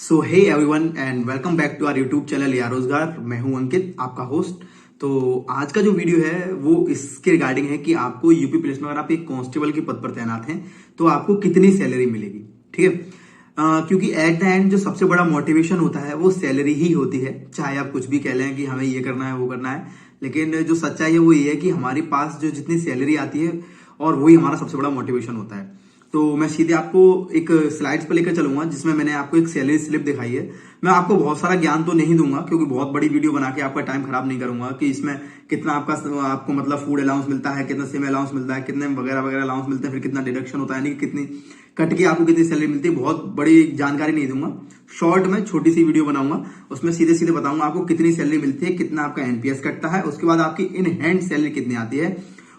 So hey everyone and welcome back to our YouTube channel या रोजगार। मैं हूं अंकित, आपका होस्ट। तो आज का जो वीडियो है वो इसके रिगार्डिंग है कि आपको यूपी पुलिस में अगर आप एक कांस्टेबल के पद पर तैनात हैं तो आपको कितनी सैलरी मिलेगी। ठीक है, क्योंकि एट द एंड जो सबसे बड़ा मोटिवेशन होता है वो सैलरी ही होती है। चाहे आप कुछ भी कह लें कि हमें ये करना है वो करना है, लेकिन जो सच्चाई है वो ये है कि हमारे पास जो जितनी सैलरी आती है और वही हमारा सबसे बड़ा मोटिवेशन होता है। तो मैं सीधे आपको एक स्लाइड्स पर लेकर चलूंगा जिसमें मैंने आपको एक सैलरी स्लिप दिखाई है। मैं आपको बहुत सारा ज्ञान तो नहीं दूंगा क्योंकि बहुत बड़ी वीडियो बना के आपका टाइम खराब नहीं करूंगा कि इसमें कितना आपको मतलब फूड अलाउंस मिलता है, कितना सिम अलाउंस मिलता है, कितने वगैरह वगैरह अलाउंस मिलते हैं, फिर कितना डिडक्शन होता है, यानी कि कितनी कट के आपको कितनी सैलरी मिलती है। बहुत बड़ी जानकारी नहीं दूंगा, शॉर्ट में छोटी सी वीडियो बनाऊंगा, उसमें सीधे सीधे बताऊंगा आपको कितनी सैलरी मिलती है, कितना आपका एनपीएस कटता है, उसके बाद आपकी इन हैंड सैलरी कितनी आती है।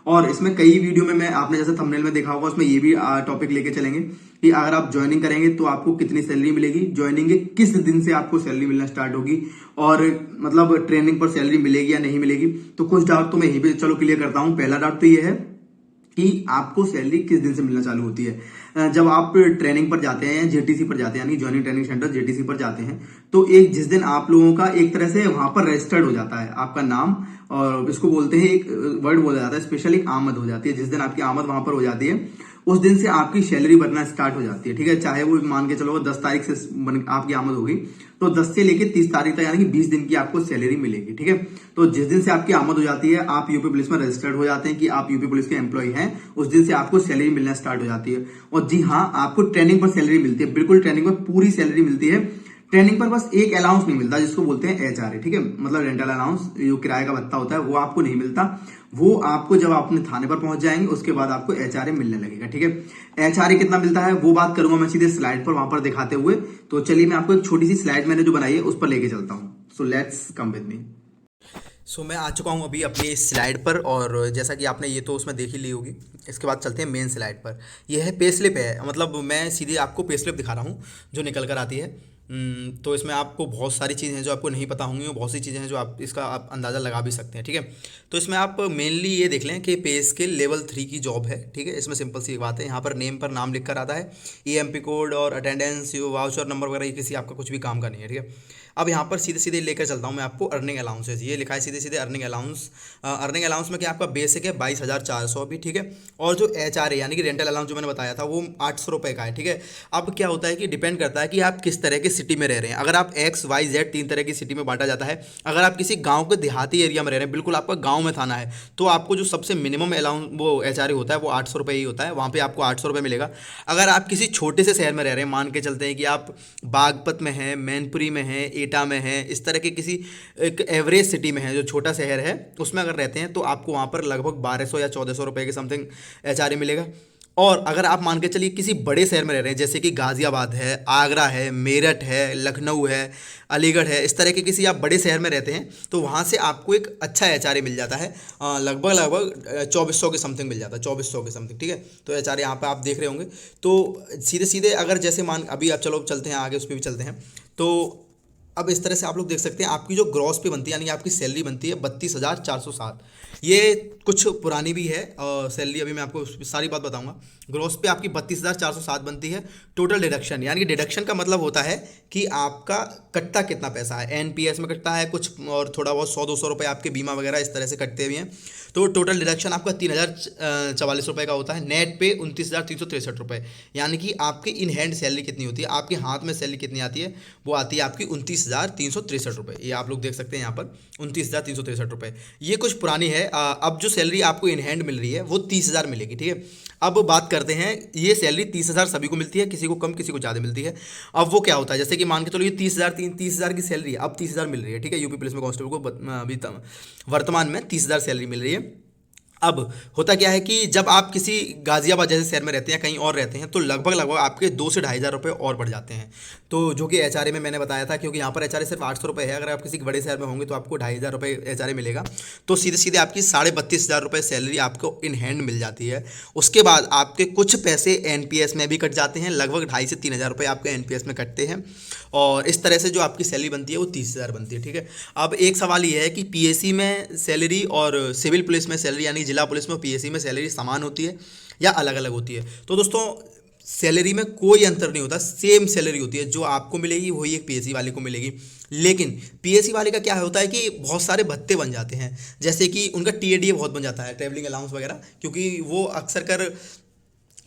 और इसमें कई वीडियो में मैं आपने जैसे थंबनेल में देखा होगा उसमें ये भी टॉपिक लेके चलेंगे कि अगर आप ज्वाइनिंग करेंगे तो आपको कितनी सैलरी मिलेगी, ज्वाइनिंग के किस दिन से आपको सैलरी मिलना स्टार्ट होगी, और मतलब ट्रेनिंग पर सैलरी मिलेगी या नहीं मिलेगी। तो कुछ डाउट तो मैं यहीं पे चलो क्लियर करता हूं। पहला डाउट तो ये है कि आपको सैलरी किस दिन से मिलना चालू होती है। जब आप ट्रेनिंग पर जाते हैं, जेटीसी पर जाते हैं, यानी ज्वाइनिंग ट्रेनिंग सेंटर जेटीसी पर जाते हैं, तो एक जिस दिन आप लोगों का एक तरह से वहां पर रजिस्टर्ड हो जाता है आपका नाम, और इसको बोलते हैं एक वर्ड बोला जाता है स्पेशली आमद हो जाती है। जिस दिन आपकी आमद वहां पर हो जाती है उस दिन से आपकी सैलरी बनना स्टार्ट हो जाती है। ठीक है, चाहे वो मान के चलो 10 तारीख से आपकी आमद होगी तो 10 से लेके 30 तारीख तक यानी कि 20 दिन की आपको सैलरी मिलेगी। ठीक है, तो जिस दिन से आपकी आमद हो जाती है, आप यूपी पुलिस में रजिस्टर्ड हो जाते हैं कि आप यूपी पुलिस के एम्प्लॉय हैं, उस दिन से आपको सैलरी मिलना स्टार्ट हो जाती है। और जी हाँ, आपको ट्रेनिंग पर सैलरी मिलती है, बिल्कुल ट्रेनिंग पर पूरी सैलरी मिलती है। ट्रेनिंग पर बस एक अलाउंस नहीं मिलता जिसको बोलते हैं एचआरए। ठीक है, मतलब रेंटल अलाउंस, जो किराए का भत्ता होता है वो आपको नहीं मिलता। वो आपको जब आप अपने थाने पर पहुंच जाएंगे उसके बाद आपको एचआरए मिलने लगेगा। ठीक है, एचआरए कितना मिलता है वो बात करूंगा मैं सीधे स्लाइड पर वहां पर दिखाते हुए। तो चलिए मैं आपको एक छोटी सी स्लाइड मैंने जो बनाई है उस पर लेके चलता हूं। So let's come with me. मैं आ चुका हूँ अभी अपनी स्लाइड पर, और जैसा कि आपने ये तो उसमें देख ही ली होगी। इसके बाद चलते हैं मेन स्लाइड पर। यह है पे स्लिप है, मतलब मैं सीधे आपको पे स्लिप दिखा रहा हूँ जो निकल कर आती है। तो इसमें आपको बहुत सारी चीज़ें हैं जो आपको नहीं पता होंगी, और बहुत सी चीज़ें हैं जो आप इसका आप अंदाज़ा लगा भी सकते हैं। ठीक है, तो इसमें आप मेनली ये देख लें कि पे स्केल लेवल 3 की जॉब है। ठीक है, इसमें सिंपल सी बात है, यहाँ पर नेम पर नाम लिख कर आता है, ईएमपी कोड और अटेंडेंस वाउचर नंबर वगैरह, ये किसी आपका कुछ भी काम का नहीं है। ठीक है, अब यहाँ पर सीधे सीधे लेकर चलता हूँ मैं आपको अर्निंग अलाउंसेस। ये लिखा है सीधे सीधे अर्निंग अलाउंस। अर्निंग अलाउंस में क्या आपका बेसिक है 22,400 भी। ठीक है, और जो एचआरए यानी कि रेंटल अलाउंस जो मैंने बताया था वो 800 रुपये का है। ठीक है, अब क्या होता है कि डिपेंड करता है कि आप किस तरह की सिटी में रह रहे हैं। अगर आप XYZ 3 तरह की सिटी में बांटा जाता है। अगर आप किसी गाँव के देहाती एरिया में रह रहे हैं, बिल्कुल आपका गाँव में थाना है, तो आपको जो सबसे मिनिमम अलाउंस वो एचआरए होता है वो 800 रुपये ही होता है, वहाँ पर आपको 800 रुपये मिलेगा। अगर आप किसी छोटे से शहर में रह रहे हैं, मान के चलते हैं कि आप बागपत में हैं, मैनपुरी में हैं, एटा में हैं, इस तरह के किसी एक एवरेज सिटी में है जो छोटा शहर है, उसमें अगर रहते हैं तो आपको वहाँ पर लगभग 1200 या 1400 रुपये के समथिंग एचआरए मिलेगा। और अगर आप मान के चलिए किसी बड़े शहर में रह रहे हैं, जैसे कि गाज़ियाबाद है, आगरा है, मेरठ है, लखनऊ है, अलीगढ़ है, इस तरह के किसी आप बड़े शहर में रहते हैं, तो वहाँ से आपको एक अच्छा एचआरए मिल जाता है। लगभग लगभग 2400 के समथिंग मिल जाता है, 2400 के समथिंग। ठीक है, तो एचआरए यहाँ पर आप देख रहे होंगे। तो सीधे सीधे अगर जैसे मान अभी आप चलो चलते हैं आगे, उस पर भी चलते हैं। तो अब इस तरह से आप लोग देख सकते हैं आपकी जो ग्रॉस पे बनती है, यानी कि आपकी सैलरी बनती है 32,407। ये कुछ पुरानी भी है सैलरी, अभी मैं आपको सारी बात बताऊंगा। ग्रॉस पे आपकी 32,407 बनती है। टोटल डिडक्शन, यानी कि डिडक्शन का मतलब होता है कि आपका कटता कितना पैसा है। एनपीएस में कटता है कुछ, और थोड़ा बहुत 100-200 रुपये आपके बीमा वगैरह इस तरह से कटते भी हैं। तो टोटल डिडक्शन आपका 3,044 रुपये का होता है। नेट पे 29,363 रुपये, यानी कि आपकी इन हैंड सैलरी कितनी होती है, आपके हाथ में सैलरी कितनी आती है, वो आती है आपकी 29,363 रुपये। ये आप लोग देख सकते हैं यहाँ पर 29,363 रुपये। ये कुछ पुरानी है। अब जो सैलरी आपको इन हैंड मिल रही है वो 30,000 मिलेगी। ठीक है, अब बात करते हैं, ये सैलरी 30,000 सभी को मिलती है, किसी को कम किसी को ज़्यादा मिलती है। अब वो क्या होता है, जैसे कि मान के चलो ये 30,000 की सैलरी है, अब 30,000 मिल रही है। ठीक है, यूपी पुलिस में कांस्टेबल को अभी वर्तमान में 30,000 सैलरी मिल रही है। अब होता क्या है कि जब आप किसी गाजियाबाद जैसे शहर में रहते हैं, कहीं और रहते हैं, तो लगभग लगभग आपके 2 से 2,500 रुपये और बढ़ जाते हैं। तो जो कि एचआरए में मैंने बताया था, क्योंकि यहाँ पर एचआरए सिर्फ 800 रुपये है। अगर आप किसी बड़े शहर में होंगे तो आपको 2,500 रुपये एचआरए मिलेगा। तो सीधे सीधे आपकी 32,500 रुपये सैलरी आपको इन हैंड मिल जाती है। उसके बाद आपके कुछ पैसे एनपीएस में भी कट जाते हैं, लगभग 2,500 से 3,000 रुपये आपके एनपीएस में कटते हैं। और इस तरह से जो आपकी सैलरी बनती है वो 30,000 बनती है। ठीक है, अब एक सवाल ये है कि पीएसी में सैलरी और सिविल पुलिस में सैलरी, यानी जिला पुलिस में पीएसी में सैलरी समान होती है या अलग अलग होती है। तो दोस्तों सैलरी में कोई अंतर नहीं होता, सेम सैलरी होती है, जो आपको मिलेगी वही एक पीएससी वाले को मिलेगी। लेकिन पीएससी वाले का क्या होता है कि बहुत सारे भत्ते बन जाते हैं, जैसे कि उनका टीएडीए बहुत बन जाता है, ट्रैवलिंग अलाउंस वगैरह, क्योंकि वो अक्सर कर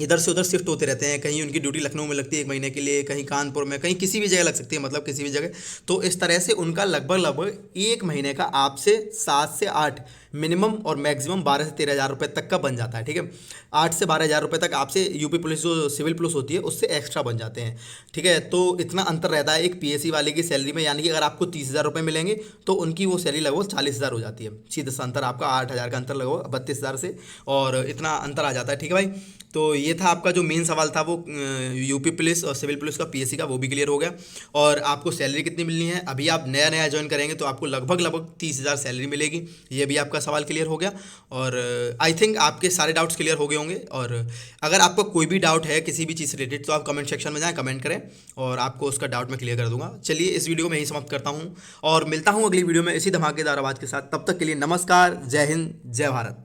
इधर से उधर शिफ्ट होते रहते हैं। कहीं उनकी ड्यूटी लखनऊ में लगती है 1 महीने के लिए, कहीं कानपुर में, कहीं किसी भी जगह लग सकती है, मतलब किसी भी जगह। तो इस तरह से उनका लगभग लगभग 1 महीने का आपसे 7 से 8 मिनिमम और मैक्सिमम 12 से 13 हज़ार रुपये तक का बन जाता है, ठीक है। 8 से 12 हज़ार रुपये तक आपसे यूपी पुलिस जो सिविल पुलिस होती है उससे एक्स्ट्रा बन जाते हैं, ठीक है। तो इतना अंतर रहता है एक पीएससी वाले की सैलरी में, यानी कि अगर आपको 30 हज़ार रुपये मिलेंगे तो उनकी वो सैलरी लगभग 40 हज़ार हो जाती है। सीधा सा अंतर आपका 8 हज़ार का अंतर लगभग 32 हज़ार से, और इतना अंतर आ जाता है, ठीक है भाई। तो ये था आपका जो मेन सवाल था, वो यूपी पुलिस और सिविल पुलिस का पीएससी का, वो भी क्लियर हो गया। और आपको सैलरी कितनी मिलनी है, अभी आप नया नया ज्वाइन करेंगे तो आपको लगभग लगभग 30 हज़ार सैलरी मिलेगी, ये भी आपका सवाल क्लियर हो गया। और आई थिंक आपके सारे डाउट्स क्लियर हो गए होंगे। और अगर आपको कोई भी डाउट है किसी भी चीज़ से रिलेटेड तो आप कमेंट सेक्शन में जाएँ, कमेंट करें और आपको उसका डाउट मैं क्लियर कर दूंगा। चलिए इस वीडियो को मैं यही समाप्त करता हूँ और मिलता हूँ अगली वीडियो में इसी धमाकेदार आवाज़ के साथ। तब तक के लिए नमस्कार, जय हिंद, जय भारत।